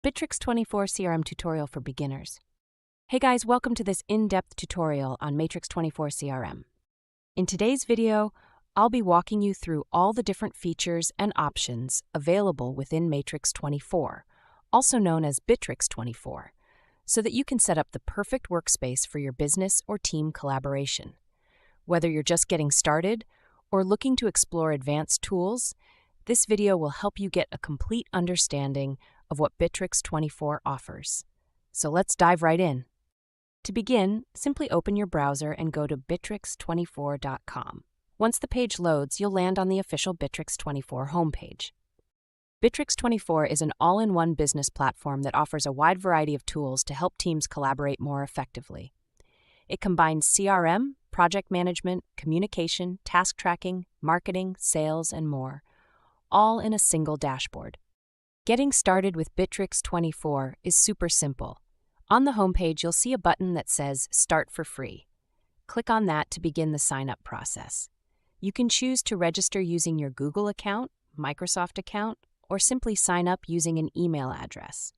Bitrix24 CRM tutorial for beginners. Hey guys, welcome to this in-depth tutorial on Bitrix24 CRM. In today's video, I'll be walking you through all the different features and options available within Bitrix24, also known as Bitrix24, so that you can set up the perfect workspace for your business or team collaboration. Whether you're just getting started or looking to explore advanced tools, this video will help you get a complete understanding of what Bitrix24 offers. So let's dive right in. To begin, simply open your browser and go to Bitrix24.com. Once the page loads, you'll land on the official Bitrix24 homepage. Bitrix24 is an all-in-one business platform that offers a wide variety of tools to help teams collaborate more effectively. It combines CRM, project management, communication, task tracking, marketing, sales, and more, all in a single dashboard. Getting started with Bitrix24 is super simple. On the homepage, you'll see a button that says Start for Free. Click on that to begin the sign-up process. You can choose to register using your Google account, Microsoft account, or simply sign up using an email address.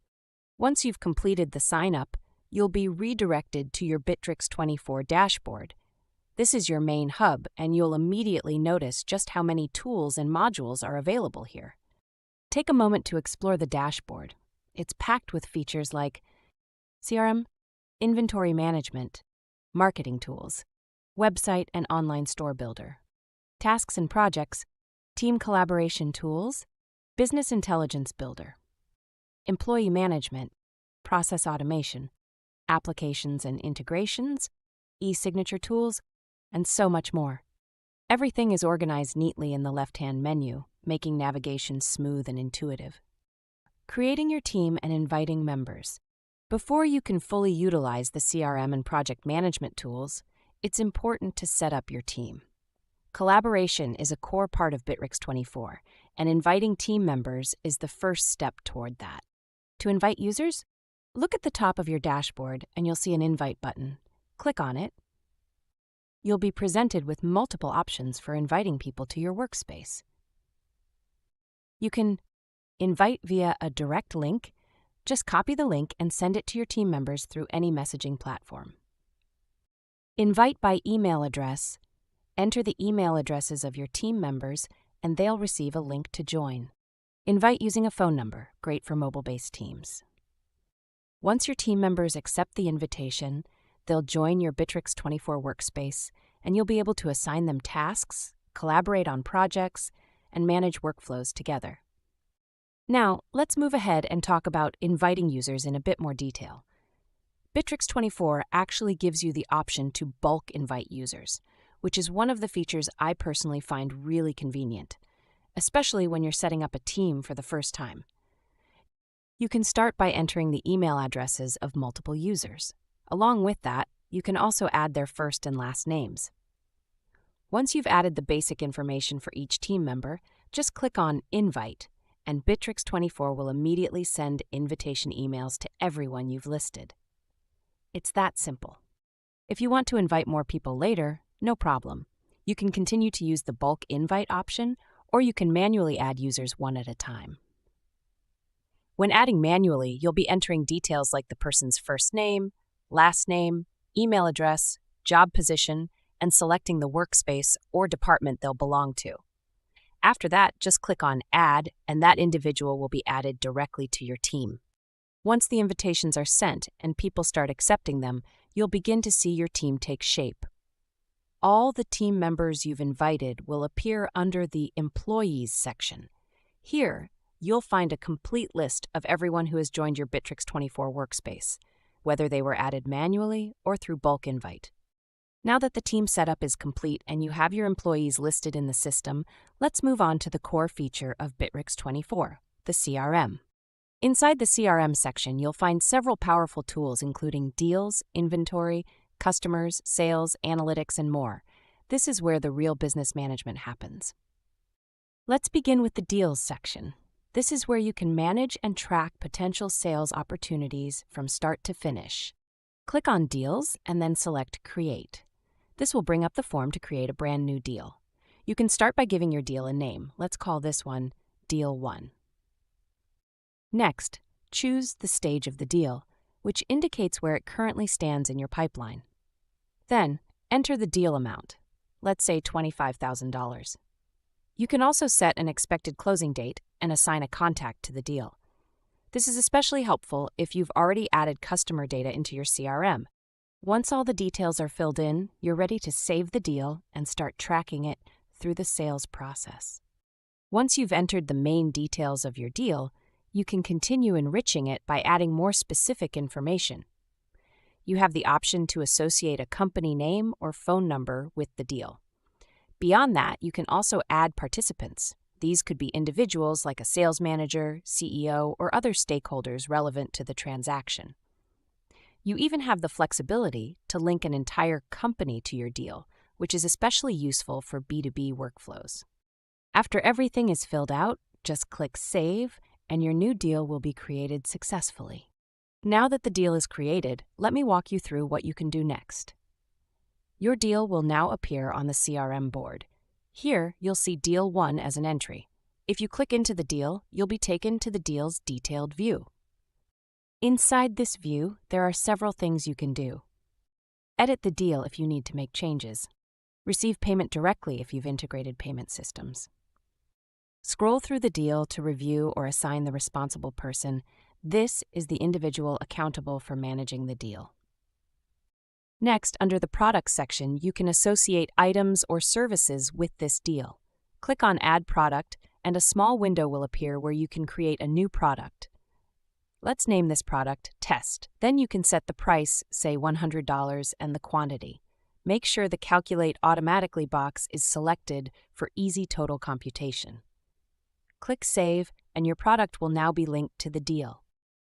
Once you've completed the sign-up, you'll be redirected to your Bitrix24 dashboard. This is your main hub, and you'll immediately notice just how many tools and modules are available here. Take a moment to explore the dashboard. It's packed with features like CRM, inventory management, marketing tools, website and online store builder, tasks and projects, team collaboration tools, business intelligence builder, employee management, process automation, applications and integrations, e-signature tools, and so much more. Everything is organized neatly in the left-hand menu, making navigation smooth and intuitive. Creating your team and inviting members. Before you can fully utilize the CRM and project management tools, it's important to set up your team. Collaboration is a core part of Bitrix24, and inviting team members is the first step toward that. To invite users, look at the top of your dashboard and you'll see an invite button. Click on it. You'll be presented with multiple options for inviting people to your workspace. You can invite via a direct link. Just copy the link and send it to your team members through any messaging platform. Invite by email address. Enter the email addresses of your team members and they'll receive a link to join. Invite using a phone number, great for mobile-based teams. Once your team members accept the invitation, they'll join your Bitrix24 workspace and you'll be able to assign them tasks, collaborate on projects, and manage workflows together. Now, let's move ahead and talk about inviting users in a bit more detail. Bitrix24 actually gives you the option to bulk invite users, which is one of the features I personally find really convenient, especially when you're setting up a team for the first time. You can start by entering the email addresses of multiple users. Along with that, you can also add their first and last names. Once you've added the basic information for each team member, just click on Invite, and Bitrix24 will immediately send invitation emails to everyone you've listed. It's that simple. If you want to invite more people later, no problem. You can continue to use the bulk invite option, or you can manually add users one at a time. When adding manually, you'll be entering details like the person's first name, last name, email address, job position, and selecting the workspace or department they'll belong to. After that, just click on Add, and that individual will be added directly to your team. Once the invitations are sent and people start accepting them, you'll begin to see your team take shape. All the team members you've invited will appear under the Employees section. Here, you'll find a complete list of everyone who has joined your Bitrix24 workspace, whether they were added manually or through bulk invite. Now that the team setup is complete and you have your employees listed in the system, let's move on to the core feature of Bitrix24, the CRM. Inside the CRM section, you'll find several powerful tools including deals, inventory, customers, sales, analytics, and more. This is where the real business management happens. Let's begin with the deals section. This is where you can manage and track potential sales opportunities from start to finish. Click on Deals and then select Create. This will bring up the form to create a brand new deal. You can start by giving your deal a name. Let's call this one Deal 1. Next, choose the stage of the deal, which indicates where it currently stands in your pipeline. Then, enter the deal amount, let's say $25,000. You can also set an expected closing date and assign a contact to the deal. This is especially helpful if you've already added customer data into your CRM. Once all the details are filled in, you're ready to save the deal and start tracking it through the sales process. Once you've entered the main details of your deal, you can continue enriching it by adding more specific information. You have the option to associate a company name or phone number with the deal. Beyond that, you can also add participants. These could be individuals like a sales manager, CEO, or other stakeholders relevant to the transaction. You even have the flexibility to link an entire company to your deal, which is especially useful for B2B workflows. After everything is filled out, just click Save, and your new deal will be created successfully. Now that the deal is created, let me walk you through what you can do next. Your deal will now appear on the CRM board. Here, you'll see Deal 1 as an entry. If you click into the deal, you'll be taken to the deal's detailed view. Inside this view, there are several things you can do. Edit the deal if you need to make changes. Receive payment directly if you've integrated payment systems. Scroll through the deal to review or assign the responsible person. This is the individual accountable for managing the deal. Next, under the Products section, you can associate items or services with this deal. Click on Add Product, and a small window will appear where you can create a new product. Let's name this product Test. Then you can set the price, say $100, and the quantity. Make sure the Calculate Automatically box is selected for easy total computation. Click Save, and your product will now be linked to the deal.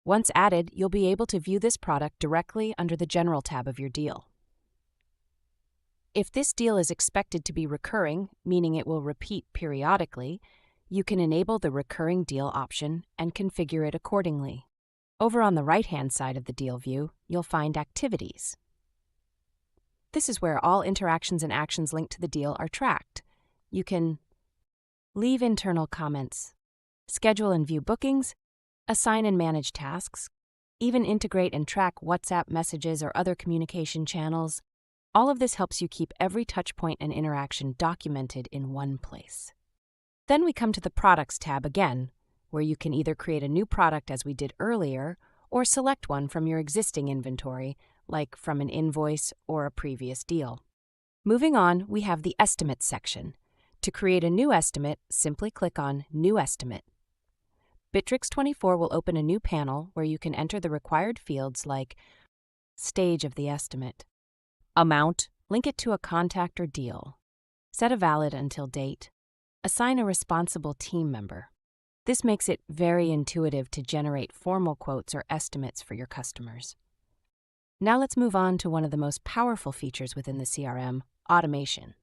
Once added, you'll be able to view this product directly under the General tab of your deal. If this deal is expected to be recurring, meaning it will repeat periodically, you can enable the Recurring Deal option and configure it accordingly. Over on the right-hand side of the deal view, you'll find Activities. This is where all interactions and actions linked to the deal are tracked. You can leave internal comments, schedule and view bookings, assign and manage tasks, even integrate and track WhatsApp messages or other communication channels. All of this helps you keep every touchpoint and interaction documented in one place. Then we come to the Products tab again, where you can either create a new product as we did earlier, or select one from your existing inventory, like from an invoice or a previous deal. Moving on, we have the Estimates section. To create a new estimate, simply click on New Estimate. Bitrix24 will open a new panel where you can enter the required fields like stage of the estimate, amount, link it to a contact or deal, set a valid until date, assign a responsible team member. This makes it very intuitive to generate formal quotes or estimates for your customers. Now let's move on to one of the most powerful features within the CRM, automation.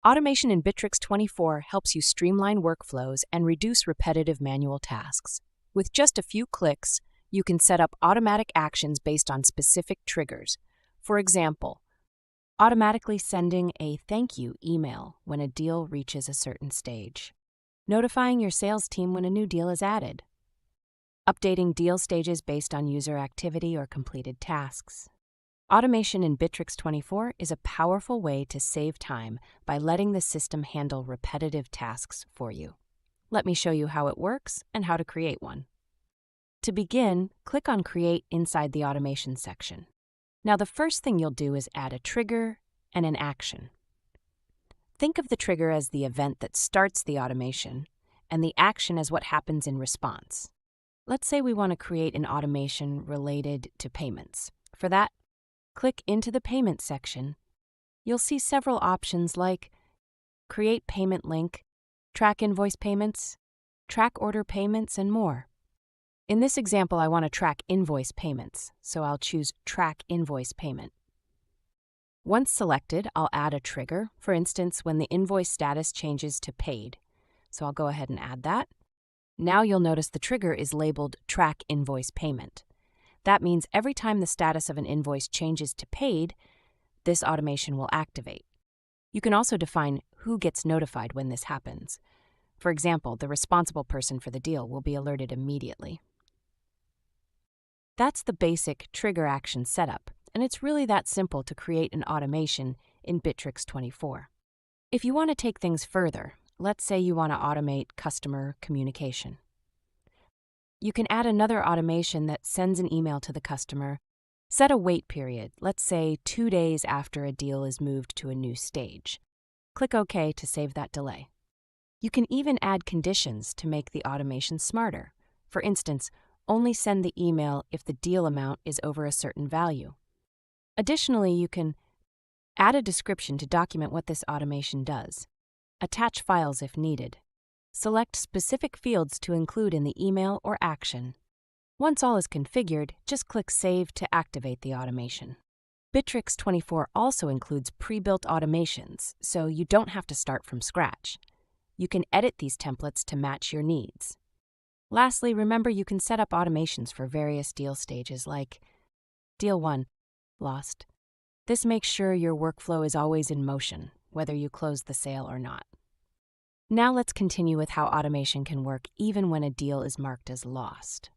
Automation in Bitrix24 helps you streamline workflows and reduce repetitive manual tasks. With just a few clicks, you can set up automatic actions based on specific triggers. For example, automatically sending a thank you email when a deal reaches a certain stage, notifying your sales team when a new deal is added, updating deal stages based on user activity or completed tasks. Automation in Bitrix24 is a powerful way to save time by letting the system handle repetitive tasks for you. Let me show you how it works and how to create one. To begin, click on Create inside the Automation section. Now the first thing you'll do is add a trigger and an action. Think of the trigger as the event that starts the automation and the action as what happens in response. Let's say we want to create an automation related to payments. For that, click into the Payment section. You'll see several options like Create Payment Link, Track Invoice Payments, Track Order Payments, and more. In this example, I want to track invoice payments, so I'll choose Track Invoice Payment. Once selected, I'll add a trigger, for instance, when the invoice status changes to paid. So I'll go ahead and add that. Now you'll notice the trigger is labeled Track Invoice Payment. That means every time the status of an invoice changes to paid, this automation will activate. You can also define who gets notified when this happens. For example, the responsible person for the deal will be alerted immediately. That's the basic trigger action setup, and it's really that simple to create an automation in Bitrix24. If you want to take things further, let's say you want to automate customer communication. You can add another automation that sends an email to the customer. Set a wait period, let's say 2 days after a deal is moved to a new stage. Click OK to save that delay. You can even add conditions to make the automation smarter. For instance, only send the email if the deal amount is over a certain value. Additionally, you can add a description to document what this automation does. Attach files if needed. Select specific fields to include in the email or action. Once all is configured, just click Save to activate the automation. Bitrix24 also includes pre-built automations, so you don't have to start from scratch. You can edit these templates to match your needs. Lastly, remember you can set up automations for various deal stages like Deal 1, Lost. This makes sure your workflow is always in motion, whether you close the sale or not. Now let's continue with how automation can work even when a deal is marked as lost.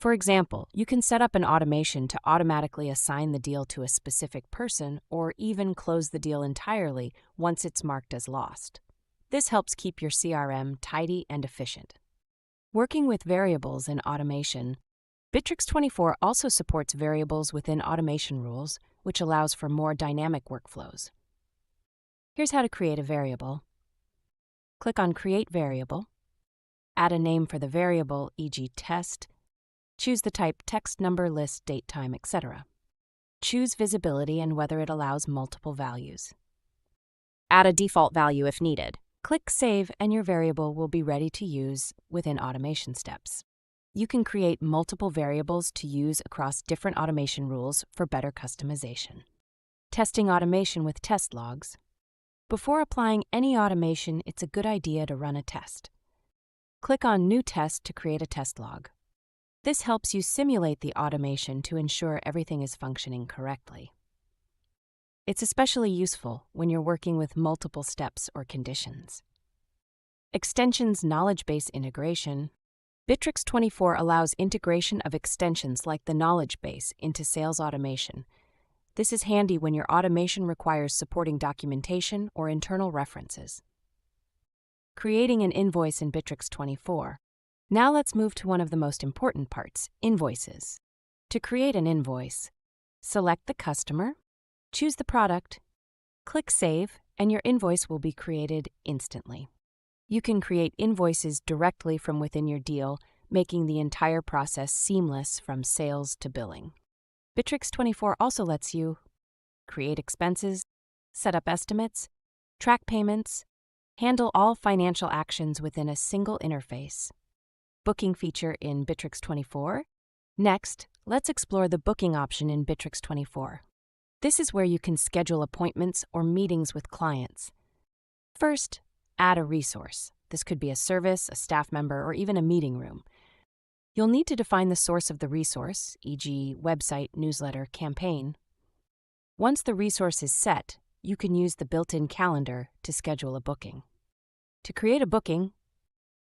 For example, you can set up an automation to automatically assign the deal to a specific person or even close the deal entirely once it's marked as lost. This helps keep your CRM tidy and efficient. Working with variables in automation, Bitrix24 also supports variables within automation rules, which allows for more dynamic workflows. Here's how to create a variable. Click on Create Variable. Add a name for the variable, e.g. test. Choose the type text, number, list, date, time, etc. Choose visibility and whether it allows multiple values. Add a default value if needed. Click Save and your variable will be ready to use within automation steps. You can create multiple variables to use across different automation rules for better customization. Testing automation with test logs. Before applying any automation, it's a good idea to run a test. Click on New Test to create a test log. This helps you simulate the automation to ensure everything is functioning correctly. It's especially useful when you're working with multiple steps or conditions. Extensions knowledge base integration. Bitrix24 allows integration of extensions like the knowledge base into sales automation. This is handy when your automation requires supporting documentation or internal references. Creating an invoice in Bitrix24. Now let's move to one of the most important parts, invoices. To create an invoice, select the customer, choose the product, click Save, and your invoice will be created instantly. You can create invoices directly from within your deal, making the entire process seamless from sales to billing. Bitrix24 also lets you create expenses, set up estimates, track payments, handle all financial actions within a single interface. Booking feature in Bitrix24. Next, let's explore the booking option in Bitrix24. This is where you can schedule appointments or meetings with clients. First, add a resource. This could be a service, a staff member, or even a meeting room. You'll need to define the source of the resource, e.g. website, newsletter, campaign. Once the resource is set, you can use the built-in calendar to schedule a booking. To create a booking,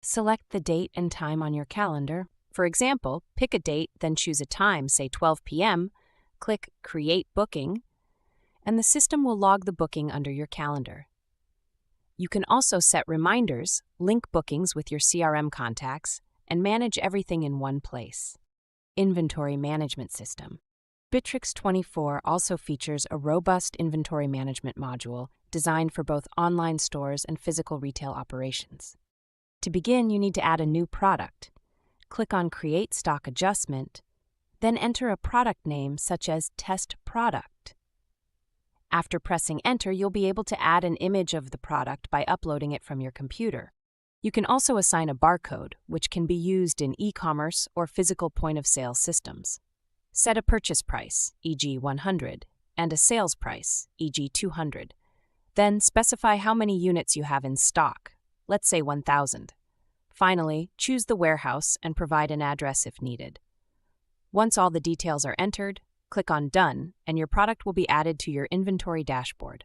select the date and time on your calendar. For example, pick a date, then choose a time, say 12 p.m., click Create Booking, and the system will log the booking under your calendar. You can also set reminders, link bookings with your CRM contacts, and manage everything in one place. Inventory Management System. Bitrix24 also features a robust inventory management module designed for both online stores and physical retail operations. To begin, you need to add a new product. Click on Create Stock Adjustment, then enter a product name such as Test Product. After pressing Enter, you'll be able to add an image of the product by uploading it from your computer. You can also assign a barcode, which can be used in e-commerce or physical point-of-sale systems. Set a purchase price, e.g. 100, and a sales price, e.g. 200. Then specify how many units you have in stock, let's say 1,000. Finally, choose the warehouse and provide an address if needed. Once all the details are entered, click on Done, and your product will be added to your inventory dashboard.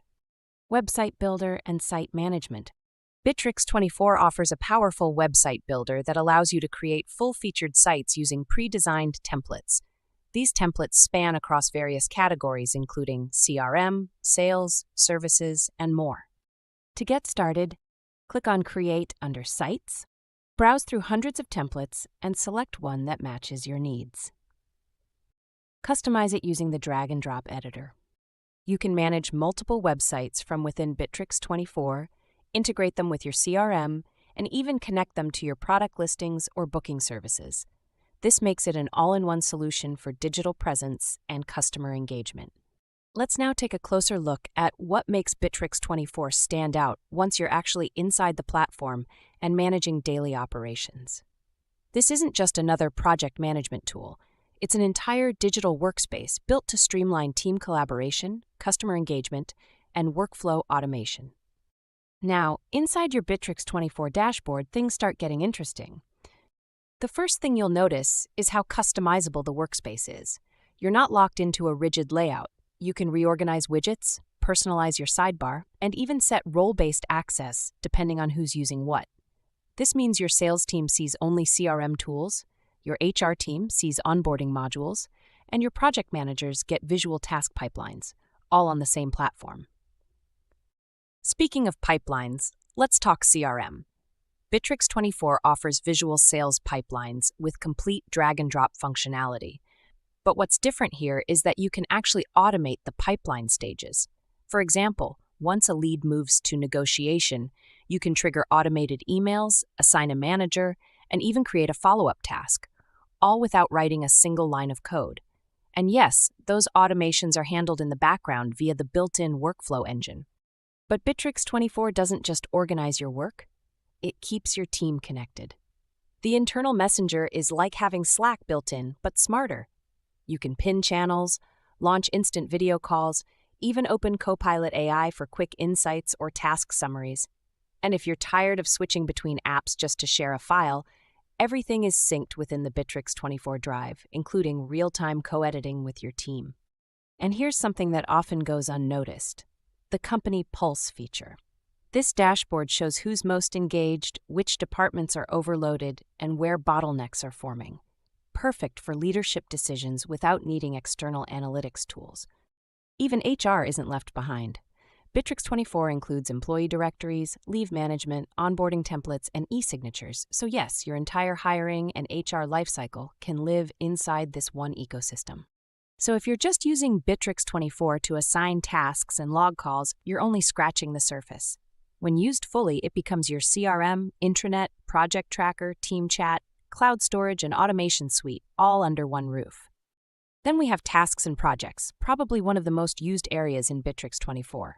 Website Builder and Site Management. Bitrix24 offers a powerful website builder that allows you to create full-featured sites using pre-designed templates. These templates span across various categories, including CRM, sales, services, and more. To get started, click on Create under Sites, browse through hundreds of templates, and select one that matches your needs. Customize it using the drag-and-drop editor. You can manage multiple websites from within Bitrix24, integrate them with your CRM, and even connect them to your product listings or booking services. This makes it an all-in-one solution for digital presence and customer engagement. Let's now take a closer look at what makes Bitrix24 stand out once you're actually inside the platform and managing daily operations. This isn't just another project management tool. It's an entire digital workspace built to streamline team collaboration, customer engagement, and workflow automation. Now, inside your Bitrix24 dashboard, things start getting interesting. The first thing you'll notice is how customizable the workspace is. You're not locked into a rigid layout. You can reorganize widgets, personalize your sidebar, and even set role-based access depending on who's using what. This means your sales team sees only CRM tools, your HR team sees onboarding modules, and your project managers get visual task pipelines, all on the same platform. Speaking of pipelines, let's talk CRM. Bitrix24 offers visual sales pipelines with complete drag-and-drop functionality. But what's different here is that you can actually automate the pipeline stages. For example, once a lead moves to negotiation, you can trigger automated emails, assign a manager, and even create a follow-up task, all without writing a single line of code. And yes, those automations are handled in the background via the built-in workflow engine. But Bitrix24 doesn't just organize your work, it keeps your team connected. The internal messenger is like having Slack built in, but smarter. You can pin channels, launch instant video calls, even open Copilot AI for quick insights or task summaries. And if you're tired of switching between apps just to share a file, everything is synced within the Bitrix24 Drive, including real-time co-editing with your team. And here's something that often goes unnoticed: the Company Pulse feature. This dashboard shows who's most engaged, which departments are overloaded, and where bottlenecks are forming. Perfect for leadership decisions without needing external analytics tools. Even HR isn't left behind. Bitrix24 includes employee directories, leave management, onboarding templates, and e-signatures, so yes, your entire hiring and HR lifecycle can live inside this one ecosystem. So if you're just using Bitrix24 to assign tasks and log calls, you're only scratching the surface. When used fully, it becomes your CRM, intranet, project tracker, team chat, cloud storage, and automation suite, all under one roof. Then we have tasks and projects, probably one of the most used areas in Bitrix24.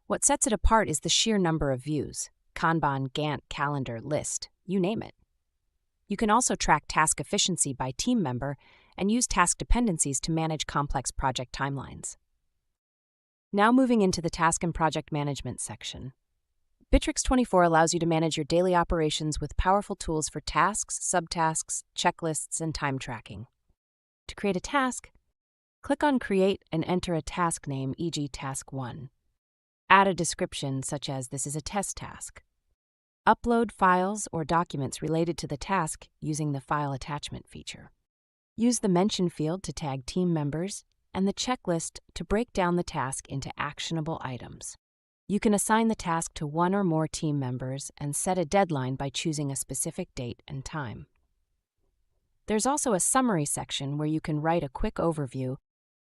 What sets it apart is the sheer number of views: Kanban, Gantt, calendar, list, you name it. You can also track task efficiency by team member and use task dependencies to manage complex project timelines. Now moving into the task and project management section. Bitrix24 allows you to manage your daily operations with powerful tools for tasks, subtasks, checklists, and time tracking. To create a task, click on Create and enter a task name, e.g. Task 1. Add a description such as "This is a test task." Upload files or documents related to the task using the File Attachment feature. Use the Mention field to tag team members and the checklist to break down the task into actionable items. You can assign the task to one or more team members and set a deadline by choosing a specific date and time. There's also a summary section where you can write a quick overview.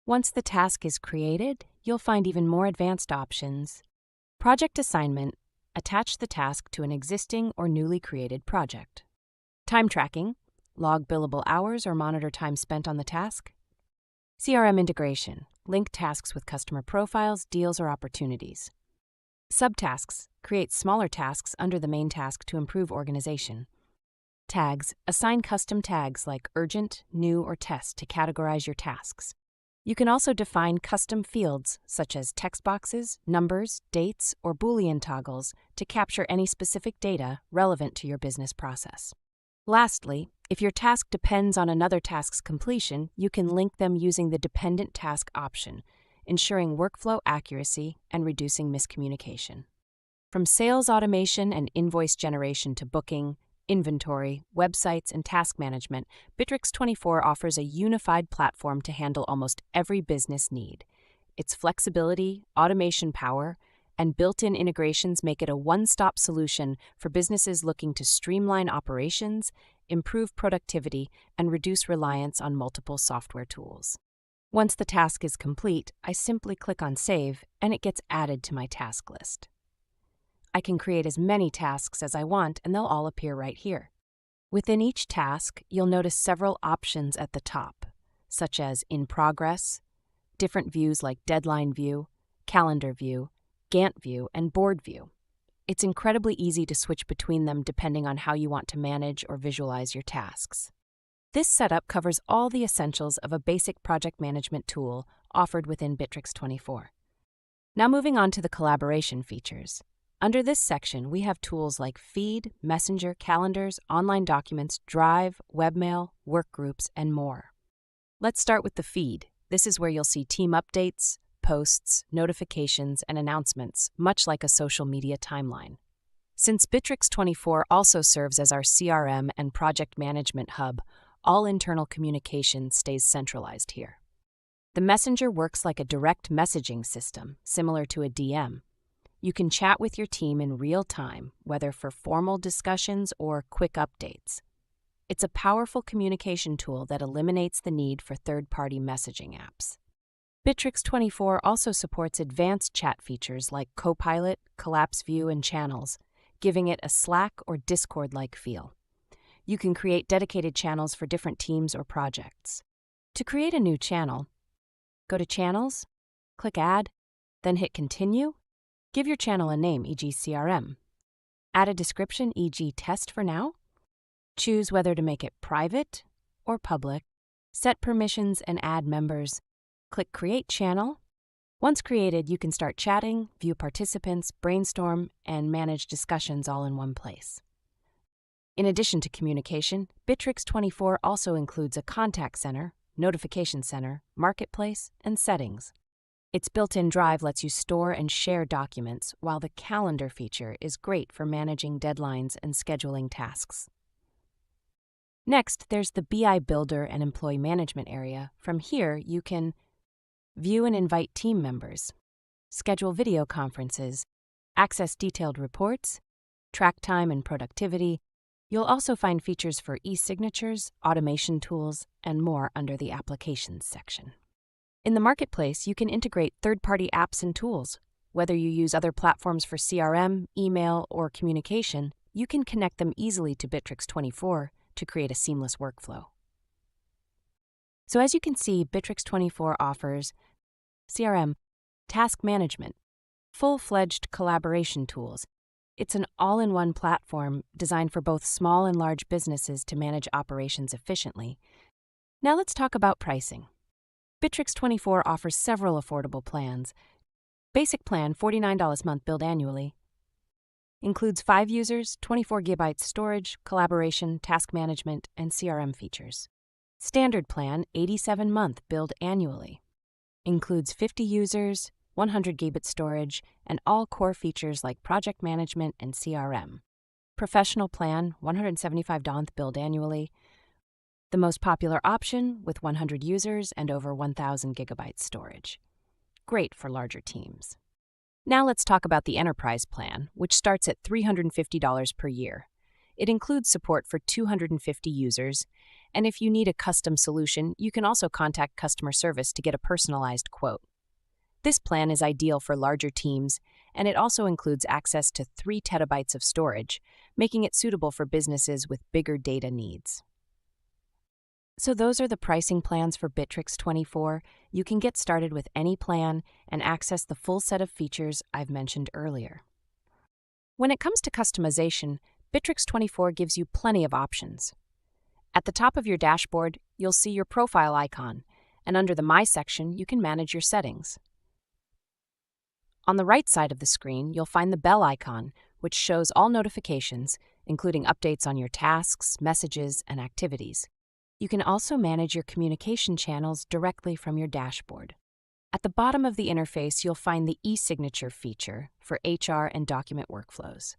Once the task is created, you'll find even more advanced options. Project assignment: attach the task to an existing or newly created project. Time tracking: log billable hours or monitor time spent on the task. CRM integration: link tasks with customer profiles, deals, or opportunities. Subtasks: create smaller tasks under the main task to improve organization. Tags: assign custom tags like urgent, new, or test to categorize your tasks. You can also define custom fields such as text boxes, numbers, dates, or Boolean toggles to capture any specific data relevant to your business process. Lastly, if your task depends on another task's completion, you can link them using the dependent task option, ensuring workflow accuracy and reducing miscommunication. From sales automation and invoice generation to booking, inventory, websites, and task management, Bitrix24 offers a unified platform to handle almost every business need. Its flexibility, automation power, and built-in integrations make it a one-stop solution for businesses looking to streamline operations, improve productivity, and reduce reliance on multiple software tools. Once the task is complete, I simply click on Save, and it gets added to my task list. I can create as many tasks as I want, and they'll all appear right here. Within each task, you'll notice several options at the top, such as In Progress, different views like Deadline View, Calendar View, Gantt View, and Board View. It's incredibly easy to switch between them depending on how you want to manage or visualize your tasks. This setup covers all the essentials of a basic project management tool offered within Bitrix24. Now moving on to the collaboration features. Under this section, we have tools like Feed, Messenger, Calendars, Online Documents, Drive, Webmail, Workgroups, and more. Let's start with the Feed. This is where you'll see team updates, posts, notifications, and announcements, much like a social media timeline. Since Bitrix24 also serves as our CRM and project management hub, all internal communication stays centralized here. The Messenger works like a direct messaging system, similar to a DM. You can chat with your team in real time, whether for formal discussions or quick updates. It's a powerful communication tool that eliminates the need for third-party messaging apps. Bitrix24 also supports advanced chat features like Copilot, Collapse View, and Channels, giving it a Slack or Discord-like feel. You can create dedicated channels for different teams or projects. To create a new channel, go to Channels, click Add, then hit Continue. Give your channel a name, e.g. CRM. Add a description, e.g. Test for now. Choose whether to make it private or public. Set permissions and add members. Click Create Channel. Once created, you can start chatting, view participants, brainstorm, and manage discussions all in one place. In addition to communication, Bitrix24 also includes a contact center, notification center, marketplace, and settings. Its built-in Drive lets you store and share documents, while the Calendar feature is great for managing deadlines and scheduling tasks. Next, there's the BI Builder and Employee Management area. From here, you can view and invite team members, schedule video conferences, access detailed reports, track time and productivity. You'll also find features for e-signatures, automation tools, and more under the Applications section. In the Marketplace, you can integrate third-party apps and tools. Whether you use other platforms for CRM, email, or communication, you can connect them easily to Bitrix24 to create a seamless workflow. So as you can see, Bitrix24 offers CRM, task management, full-fledged collaboration tools. It's an all-in-one platform designed for both small and large businesses to manage operations efficiently. Now let's talk about pricing. Bitrix24 offers several affordable plans. Basic plan, $49 a month billed annually. Includes 5 users, 24 GB storage, collaboration, task management, and CRM features. Standard plan, $87 month billed annually. Includes 50 users, 100 GB storage, and all core features like project management and CRM. Professional plan, $175 billed annually. The most popular option with 100 users and over 1,000 GB storage. Great for larger teams. Now let's talk about the Enterprise plan, which starts at $350 per year. It includes support for 250 users, and if you need a custom solution, you can also contact customer service to get a personalized quote. This plan is ideal for larger teams, and it also includes access to 3 TB of storage, making it suitable for businesses with bigger data needs. So those are the pricing plans for Bitrix24. You can get started with any plan and access the full set of features I've mentioned earlier. When it comes to customization, Bitrix24 gives you plenty of options. At the top of your dashboard, you'll see your profile icon, and under the My section, you can manage your settings. On the right side of the screen, you'll find the bell icon, which shows all notifications, including updates on your tasks, messages, and activities. You can also manage your communication channels directly from your dashboard. At the bottom of the interface, you'll find the e-signature feature for HR and document workflows.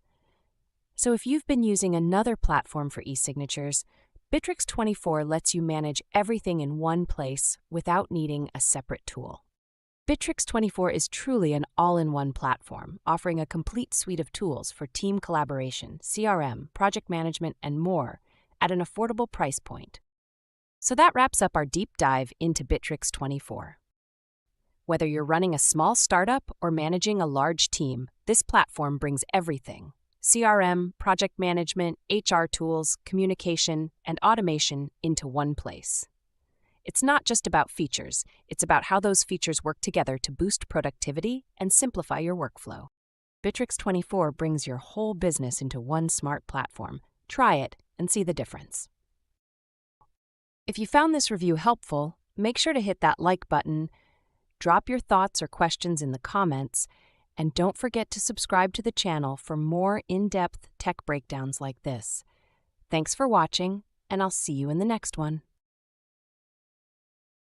So if you've been using another platform for e-signatures, Bitrix24 lets you manage everything in one place without needing a separate tool. Bitrix24 is truly an all-in-one platform, offering a complete suite of tools for team collaboration, CRM, project management, and more at an affordable price point. So that wraps up our deep dive into Bitrix24. Whether you're running a small startup or managing a large team, this platform brings everything: CRM, project management, HR tools, communication, and automation into one place. It's not just about features, it's about how those features work together to boost productivity and simplify your workflow. Bitrix24 brings your whole business into one smart platform. Try it and see the difference. If you found this review helpful, make sure to hit that like button, drop your thoughts or questions in the comments, and don't forget to subscribe to the channel for more in-depth tech breakdowns like this. Thanks for watching, and I'll see you in the next one.